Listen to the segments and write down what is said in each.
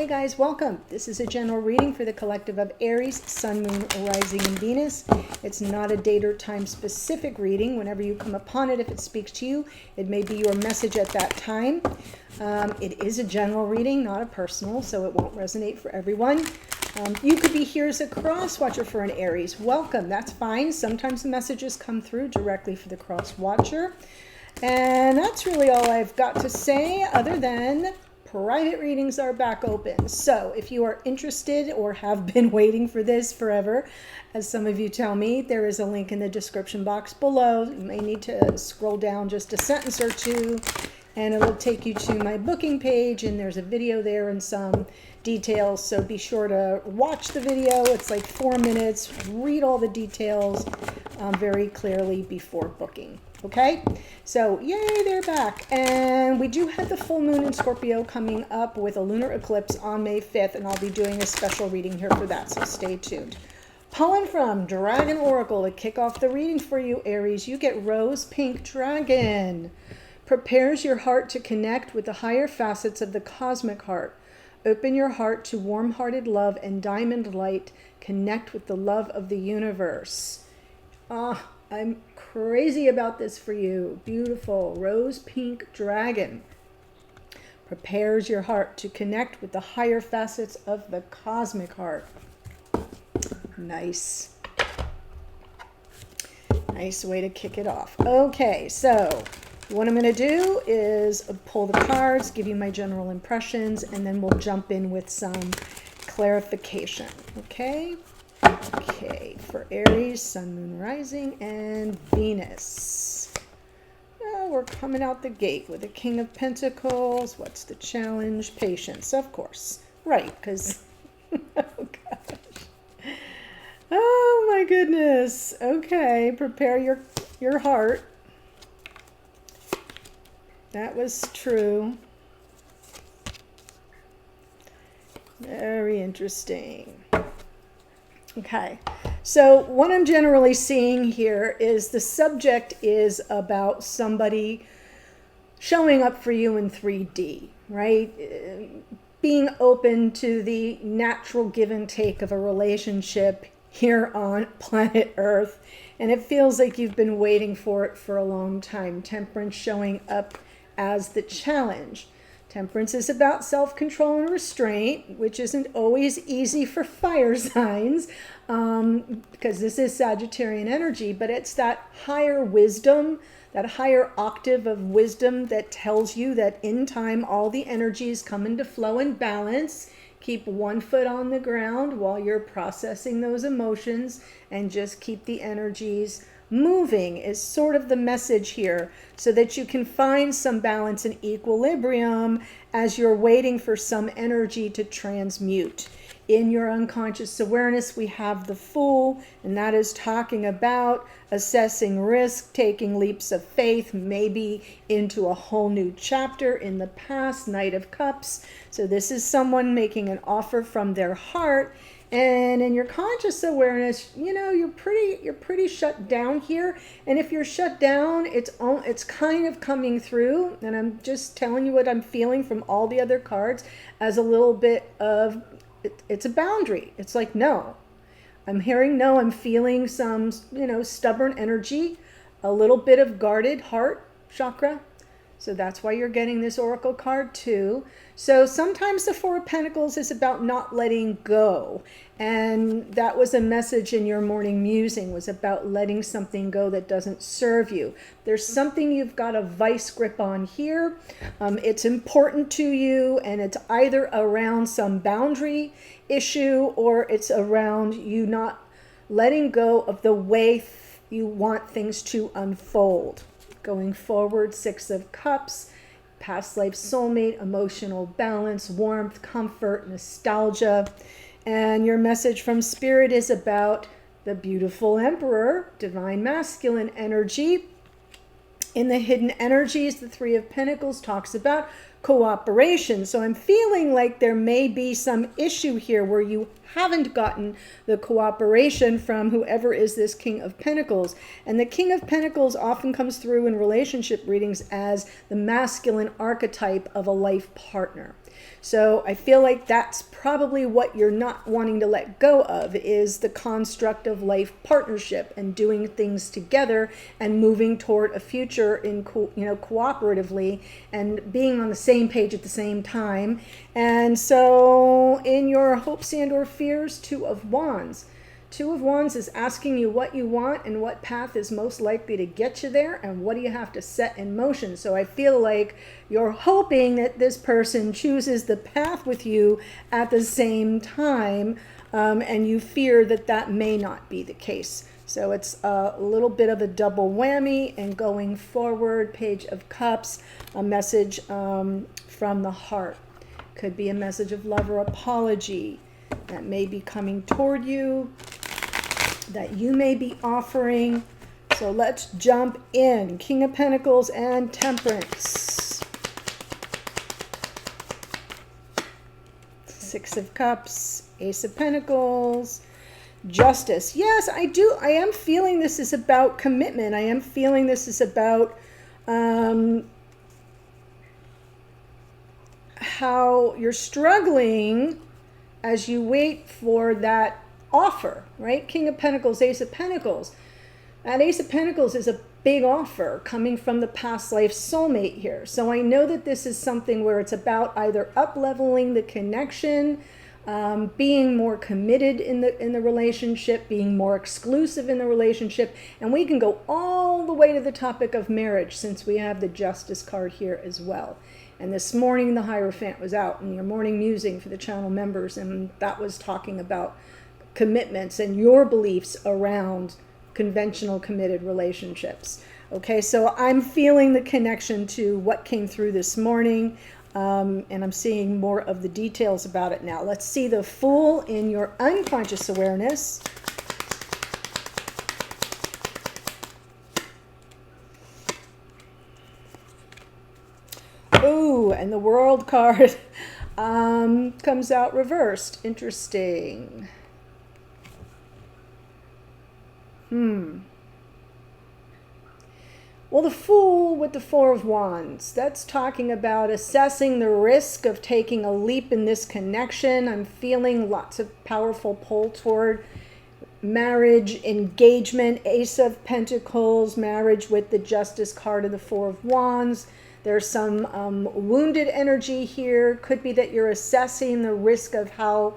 Hey guys, welcome. This is a general reading for the collective of Aries, Sun, Moon, Rising, and Venus. It's not a date or time specific reading. Whenever you come upon it, if it speaks to you, it may be your message at that time. It is a general reading, not a personal, so it won't resonate for everyone. You could be here as a cross watcher for an Aries. Welcome, that's fine. Sometimes the messages come through directly for the cross watcher. And that's really all I've got to say, other than private readings are back open. So if you are interested or have been waiting for this forever, as some of you tell me, there is a link in the description box below. You may need to scroll down just a sentence or two, and it'll take you to my booking page, and there's a video there and some details. So be sure to watch the video. It's like 4 minutes. Read all the details very clearly before booking. Okay, so yay, they're back. And we do have the full moon in Scorpio coming up with a lunar eclipse on May 5th, and I'll be doing a special reading here for that, so stay tuned. Pulling from Dragon Oracle to kick off the reading for you, Aries, you get Rose Pink Dragon. Prepares your heart to connect with the higher facets of the cosmic heart. Open your heart to warm-hearted love and diamond light. Connect with the love of the universe. I'm crazy about this for you. Beautiful. Rose Pink Dragon prepares your heart to connect with the higher facets of the cosmic heart. Nice. Nice way to kick it off. Okay, so what I'm going to do is pull the cards, give you my general impressions, and then we'll jump in with some clarification. Okay? Okay, for Aries, Sun, Moon, Rising, and Venus. Oh, we're coming out the gate with the King of Pentacles. What's the challenge? Patience, of course. Right, because, oh gosh. Oh my goodness. Okay, prepare your heart. That was true. Very interesting. Okay, so what I'm generally seeing here is the subject is about somebody showing up for you in 3D, right? Being open to the natural give and take of a relationship here on planet Earth. And it feels like you've been waiting for it for a long time. Temperance showing up as the challenge. Temperance is about self-control and restraint, which isn't always easy for fire signs, because this is Sagittarian energy, but it's that higher wisdom, that higher octave of wisdom that tells you that in time all the energies come into flow and balance. Keep one foot on the ground while you're processing those emotions, and just keep the energies moving is sort of the message here, so that you can find some balance and equilibrium as you're waiting for some energy to transmute. In your unconscious awareness, we have the Fool, and that is talking about assessing risk, taking leaps of faith, maybe into a whole new chapter in the past. Knight of Cups. So this is someone making an offer from their heart. And in your conscious awareness, you know, you're pretty shut down here. And if you're shut down, it's kind of coming through. And I'm just telling you what I'm feeling from all the other cards as a little bit of, it's a boundary. It's like, no. I'm hearing no. I'm feeling some, you know, stubborn energy, a little bit of guarded heart chakra. So that's why you're getting this Oracle card too. So sometimes the Four of Pentacles is about not letting go. And that was a message in your morning musing, was about letting something go that doesn't serve you. There's something you've got a vice grip on here. It's important to you, and it's either around some boundary issue, or it's around you not letting go of the way you want things to unfold. Going forward, Six of Cups, past life soulmate, emotional balance, warmth, comfort, nostalgia. And your message from Spirit is about the beautiful Emperor, divine masculine energy. In the hidden energies, the Three of Pentacles talks about cooperation. So I'm feeling like there may be some issue here where you haven't gotten the cooperation from whoever is this King of Pentacles. And the King of Pentacles often comes through in relationship readings as the masculine archetype of a life partner. So I feel like that's probably what you're not wanting to let go of, is the construct of life partnership and doing things together and moving toward a future in cooperatively and being on the same page at the same time. And so in your hopes and or fears, Two of Wands. Two of Wands is asking you what you want and what path is most likely to get you there and what do you have to set in motion. So I feel like you're hoping that this person chooses the path with you at the same time, and you fear that that may not be the case. So it's a little bit of a double whammy. And going forward, Page of Cups, a message from the heart. Could be a message of love or apology that may be coming toward you, that you may be offering. So let's jump in. King of Pentacles and Temperance. Six of Cups, Ace of Pentacles, Justice. Yes, I am feeling this is about commitment. I am feeling this is about how you're struggling as you wait for that offer, right? King of Pentacles, Ace of Pentacles. That Ace of Pentacles is a big offer coming from the past life soulmate here. So I know that this is something where it's about either up-leveling the connection, being more committed in the relationship, being more exclusive in the relationship, and we can go all the way to the topic of marriage since we have the Justice card here as well. And this morning the Hierophant was out in your morning musing for the channel members, and that was talking about commitments and your beliefs around conventional committed relationships. Okay, so I'm feeling the connection to what came through this morning, and I'm seeing more of the details about it now. Let's see the Fool in your unconscious awareness. Ooh, and the World card comes out reversed. Interesting. Well, the Fool with the Four of Wands, that's talking about assessing the risk of taking a leap in this connection. I'm feeling lots of powerful pull toward marriage, engagement, Ace of Pentacles, marriage with the Justice card of the Four of Wands. There's some wounded energy here. Could be that you're assessing the risk of how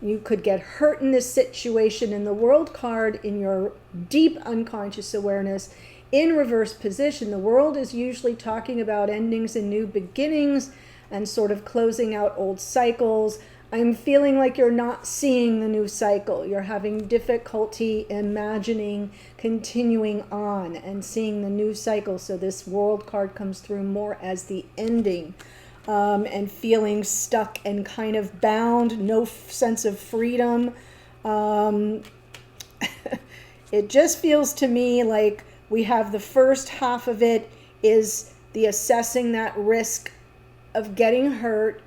you could get hurt in this situation. And the World card in your deep unconscious awareness in reverse position. The World is usually talking about endings and new beginnings and sort of closing out old cycles. I'm feeling like you're not seeing the new cycle. You're having difficulty imagining continuing on and seeing the new cycle. So this World card comes through more as the ending. And feeling stuck and kind of bound, no sense of freedom. It just feels to me like we have the first half of it is the assessing that risk of getting hurt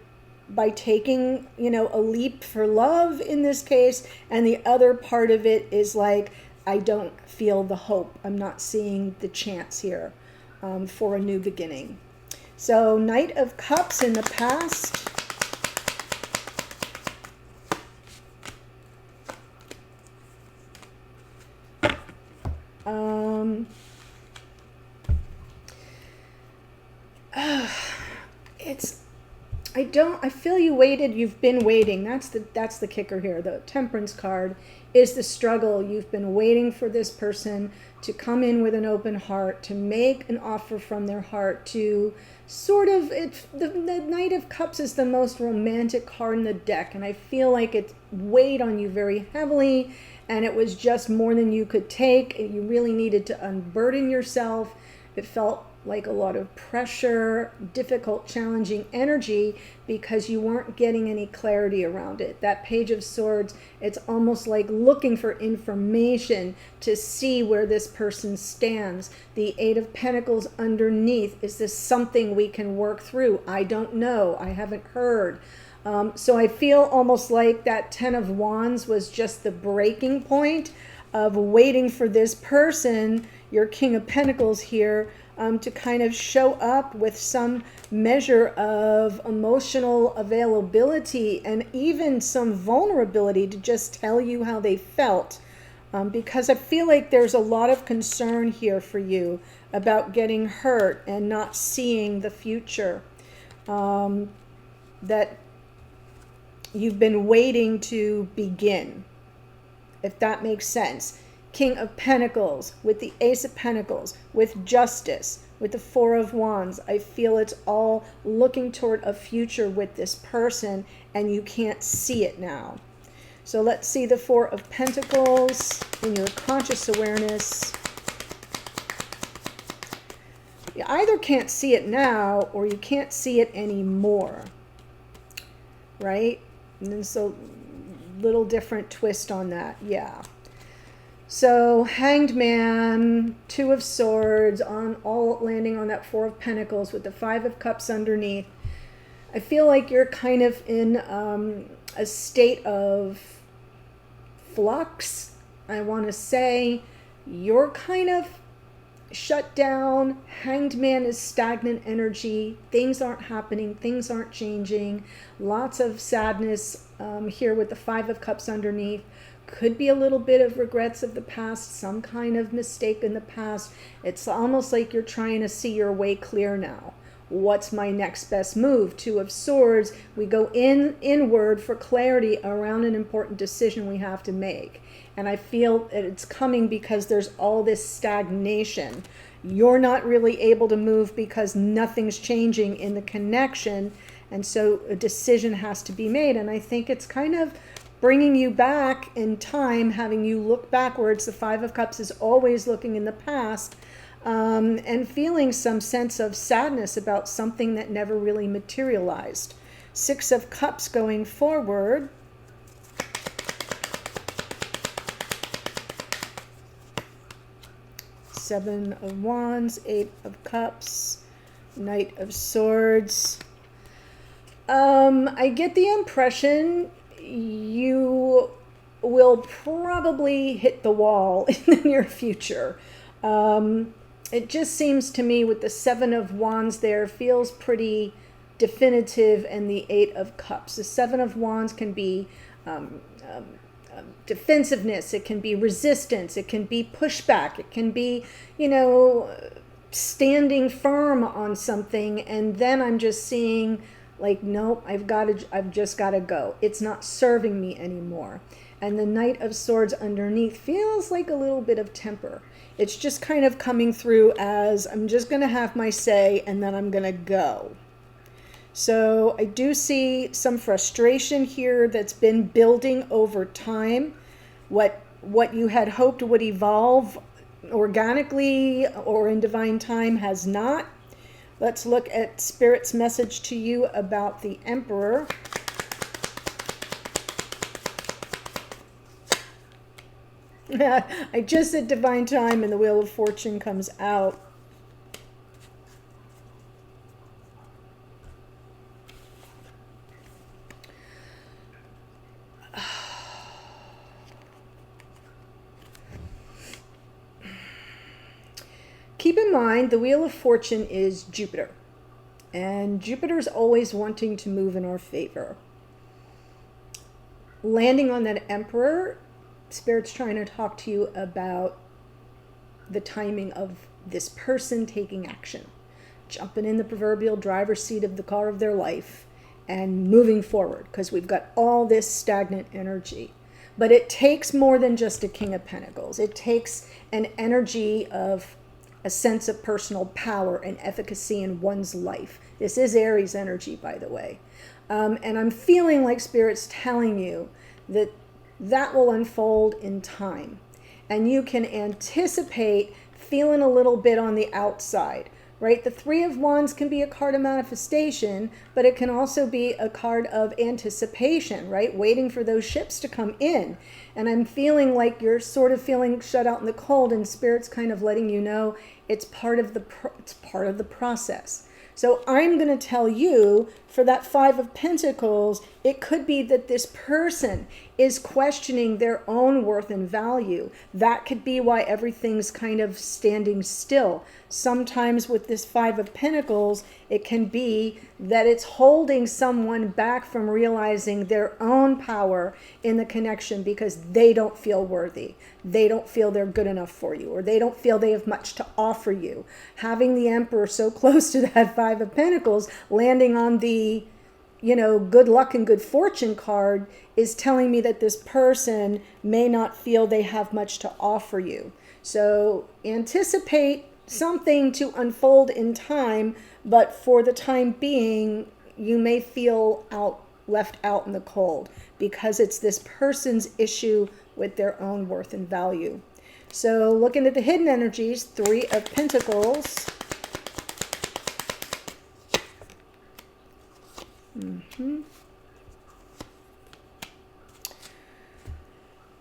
by taking, a leap for love in this case. And the other part of it is like, I don't feel the hope. I'm not seeing the chance here for a new beginning. So Knight of Cups in the past. I feel you waited, you've been waiting. That's the kicker here. The Temperance card is the struggle. You've been waiting for this person to come in with an open heart, to make an offer from their heart, to sort of, the Knight of Cups is the most romantic card in the deck, and I feel like it weighed on you very heavily, and it was just more than you could take. You really needed to unburden yourself It felt like a lot of pressure, difficult, challenging energy because you weren't getting any clarity around it. That Page of Swords, it's almost like looking for information to see where this person stands. The Eight of Pentacles underneath, is this something we can work through? I don't know. I haven't heard. So I feel almost like that Ten of Wands was just the breaking point of waiting for this person, your King of Pentacles here, to kind of show up with some measure of emotional availability and even some vulnerability to just tell you how they felt. Because I feel like there's a lot of concern here for you about getting hurt and not seeing the future. That you've been waiting to begin, if that makes sense. King of Pentacles with the Ace of Pentacles, with Justice, with the Four of Wands. I feel it's all looking toward a future with this person, and you can't see it now. So let's see the Four of Pentacles in your conscious awareness. You either can't see it now or you can't see it anymore, right? And then so little different twist on that, yeah. So Hanged Man, Two of Swords, on all landing on that Four of Pentacles with the Five of Cups underneath. I feel like you're kind of in a state of flux. I want to say you're kind of shut down. Hanged Man is stagnant energy. Things aren't happening. Things aren't changing. Lots of sadness here with the Five of Cups underneath. Could be a little bit of regrets of the past, some kind of mistake in the past. It's almost like you're trying to see your way clear now. What's my next best move? Two of Swords, we go inward for clarity around an important decision we have to make. And I feel that it's coming because there's all this stagnation. You're not really able to move because nothing's changing in the connection. And so a decision has to be made. And I think it's kind of bringing you back in time, having you look backwards. The Five of Cups is always looking in the past, and feeling some sense of sadness about something that never really materialized. Six of Cups going forward. Seven of Wands, Eight of Cups, Knight of Swords. I get the impression you will probably hit the wall in the near future. It just seems to me with the Seven of Wands there feels pretty definitive, and the Eight of Cups. The Seven of Wands can be defensiveness, it can be resistance, it can be pushback, it can be, standing firm on something, and then I'm just seeing like, nope, I've just got to go. It's not serving me anymore. And the Knight of Swords underneath feels like a little bit of temper. It's just kind of coming through as I'm just going to have my say and then I'm going to go. So I do see some frustration here that's been building over time. What you had hoped would evolve organically or in divine time has not. Let's look at Spirit's message to you about the Emperor. I just said divine time and the Wheel of Fortune comes out. Keep in mind, the Wheel of Fortune is Jupiter, and Jupiter's always wanting to move in our favor. Landing on that Emperor, Spirit's trying to talk to you about the timing of this person taking action, jumping in the proverbial driver's seat of the car of their life and moving forward, because we've got all this stagnant energy. But it takes more than just a King of Pentacles. It takes an energy of a sense of personal power and efficacy in one's life. This is Aries energy, by the way. And I'm feeling like Spirit's telling you that will unfold in time. And you can anticipate feeling a little bit on the outside, right? The Three of Wands can be a card of manifestation, but it can also be a card of anticipation, right? Waiting for those ships to come in. And I'm feeling like you're sort of feeling shut out in the cold, and Spirit's kind of letting you know it's part of the process. So I'm going to tell you, for that Five of Pentacles, it could be that this person is questioning their own worth and value. That could be why everything's kind of standing still. Sometimes with this Five of Pentacles, it can be that it's holding someone back from realizing their own power in the connection because they don't feel worthy. They don't feel they're good enough for you, or they don't feel they have much to offer you. Having the Emperor so close to that Five of Pentacles, landing on the, good luck and good fortune card, is telling me that this person may not feel they have much to offer you. So anticipate something to unfold in time, but for the time being, you may feel left out in the cold because it's this person's issue with their own worth and value. So looking at the hidden energies, Three of Pentacles.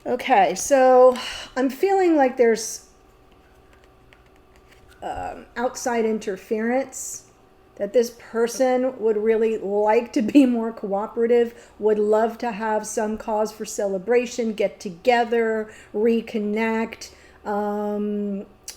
Okay, so I'm feeling like there's outside interference, that this person would really like to be more cooperative, would love to have some cause for celebration, get together, reconnect.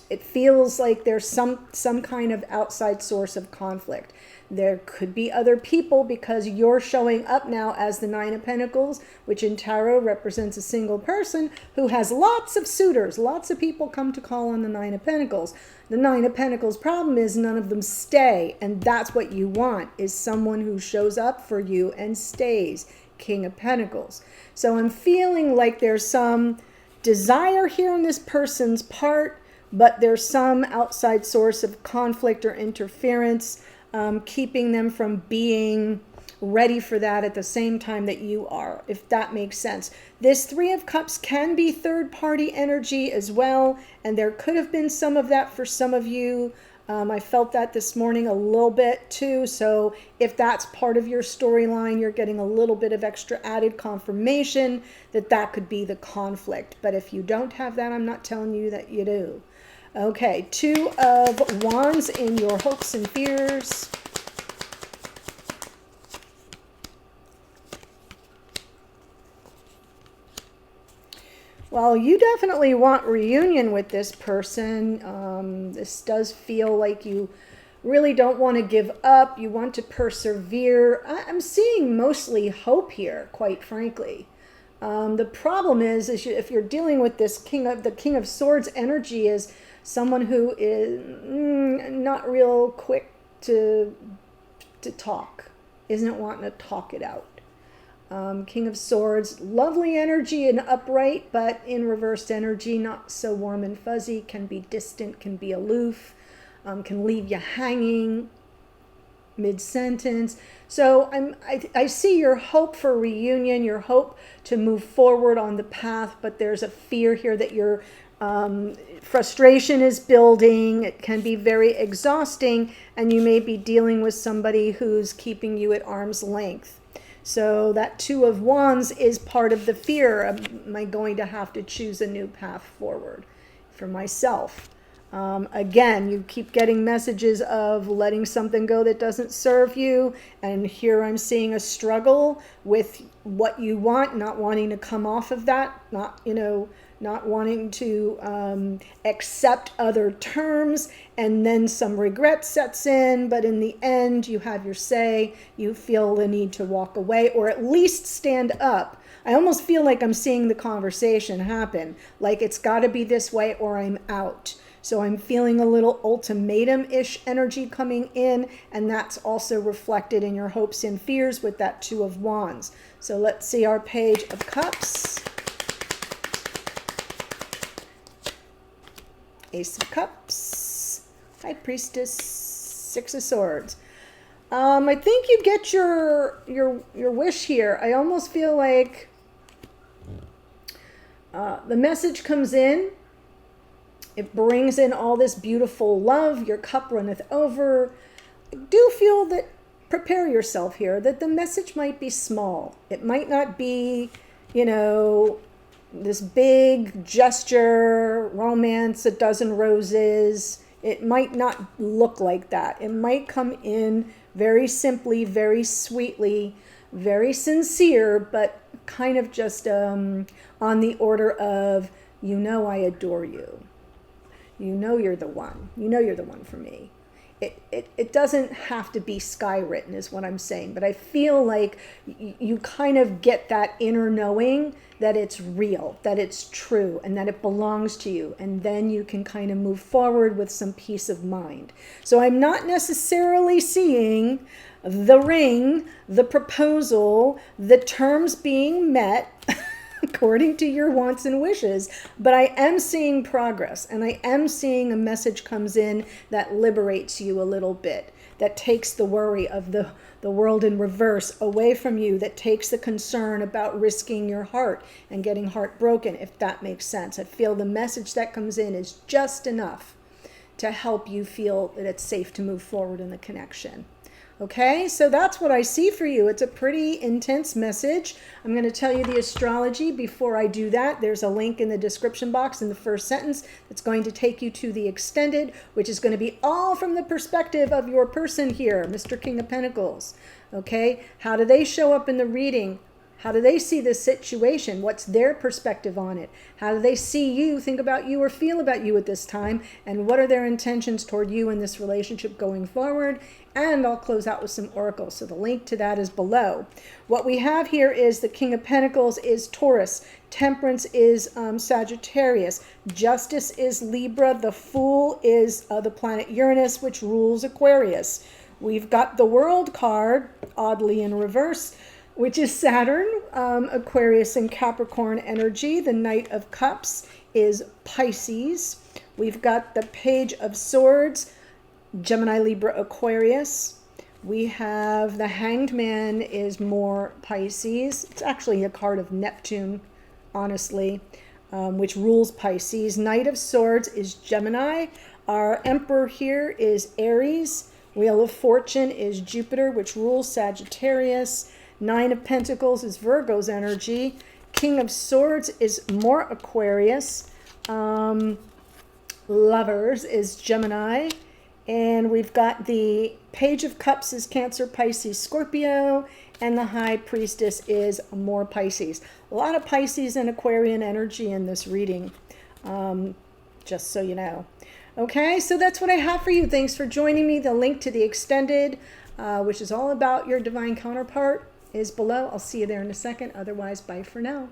It feels like there's some kind of outside source of conflict. There could be other people because you're showing up now as the Nine of Pentacles, which in tarot represents a single person who has lots of suitors. Lots of people come to call on the Nine of Pentacles. The Nine of Pentacles problem is none of them stay, and that's what you want, is someone who shows up for you and stays. King of Pentacles. So I'm feeling like there's some desire here on this person's part, but there's some outside source of conflict or interference, keeping them from being ready for that at the same time that you are, if that makes sense. This Three of Cups can be third-party energy as well, and there could have been some of that for some of you. I felt that this morning a little bit too, so if that's part of your storyline, you're getting a little bit of extra added confirmation that that could be the conflict. But if you don't have that, I'm not telling you that you do. Okay, Two of Wands in your hopes and fears. Well, you definitely want reunion with this person. This does feel like you really don't want to give up. You want to persevere. I'm seeing mostly hope here, quite frankly. The problem is if you're dealing with this the King of Swords energy is someone who is not real quick to talk, isn't wanting to talk it out. King of Swords, lovely energy and upright, but in reversed energy, not so warm and fuzzy, can be distant, can be aloof, can leave you hanging mid-sentence. So I see your hope for reunion, your hope to move forward on the path, but there's a fear here that your frustration is building. It can be very exhausting, and you may be dealing with somebody who's keeping you at arm's length. So that Two of Wands is part of the fear. Am I going to have to choose a new path forward for myself? Again, you keep getting messages of letting something go that doesn't serve you. And here I'm seeing a struggle with what you want, not wanting to come off of that, not wanting to accept other terms, and then some regret sets in, but in the end you have your say, you feel the need to walk away or at least stand up. I almost feel like I'm seeing the conversation happen, like it's got to be this way or I'm out. So I'm feeling a little ultimatum-ish energy coming in, and that's also reflected in your hopes and fears with that Two of Wands. So let's see our Page of Cups. Ace of Cups, High Priestess, Six of Swords. I think you get your wish here. I almost feel like the message comes in It brings in all this beautiful love. Your cup runneth over. I do feel that, prepare yourself here, that the message might be small. It might not be, you know, this big gesture, romance, a dozen roses. It might not look like that. It might come in very simply, very sweetly, very sincere, but kind of just on the order of, you know, I adore you. You know you're the one. You know you're the one for me. It doesn't have to be sky written is what I'm saying, but I feel like you kind of get that inner knowing that it's real, that it's true, and that it belongs to you, and then you can kind of move forward with some peace of mind. So I'm not necessarily seeing the ring, the proposal, the terms being met according to your wants and wishes, but I am seeing progress, and I am seeing a message comes in that liberates you a little bit, that takes the worry of the world in reverse away from you, that takes the concern about risking your heart and getting heartbroken, if that makes sense. I feel the message that comes in is just enough to help you feel that it's safe to move forward in the connection. Okay, so that's what I see for you. It's a pretty intense message. I'm going to tell you the astrology. Before I do that, there's a link in the description box in the first sentence that's going to take you to the extended, which is going to be all from the perspective of your person here, Mr. King of Pentacles. Okay, how do they show up in the reading? How do they see this situation? What's their perspective on it? How do they see you, think about you, or feel about you at this time? And what are their intentions toward you in this relationship going forward? And I'll close out with some oracles. So the link to that is below. What we have here is the King of Pentacles is Taurus. Temperance is Sagittarius. Justice is Libra. The Fool is the planet Uranus, which rules Aquarius. We've got the World card, oddly in reverse, which is Saturn, Aquarius and Capricorn energy. The Knight of Cups is Pisces. We've got the Page of Swords, Gemini, Libra, Aquarius. We have the Hanged Man is more Pisces. It's actually a card of Neptune, honestly, which rules Pisces. Knight of Swords is Gemini. Our Emperor here is Aries. Wheel of Fortune is Jupiter, which rules Sagittarius. Nine of Pentacles is Virgo's energy. King of Swords is more Aquarius. Lovers is Gemini. And we've got the Page of Cups is Cancer, Pisces, Scorpio. And the High Priestess is more Pisces. A lot of Pisces and Aquarian energy in this reading, just so you know. Okay, so that's what I have for you. Thanks for joining me. The link to the extended, which is all about your divine counterpart, is below. I'll see you there in a second. Otherwise, bye for now.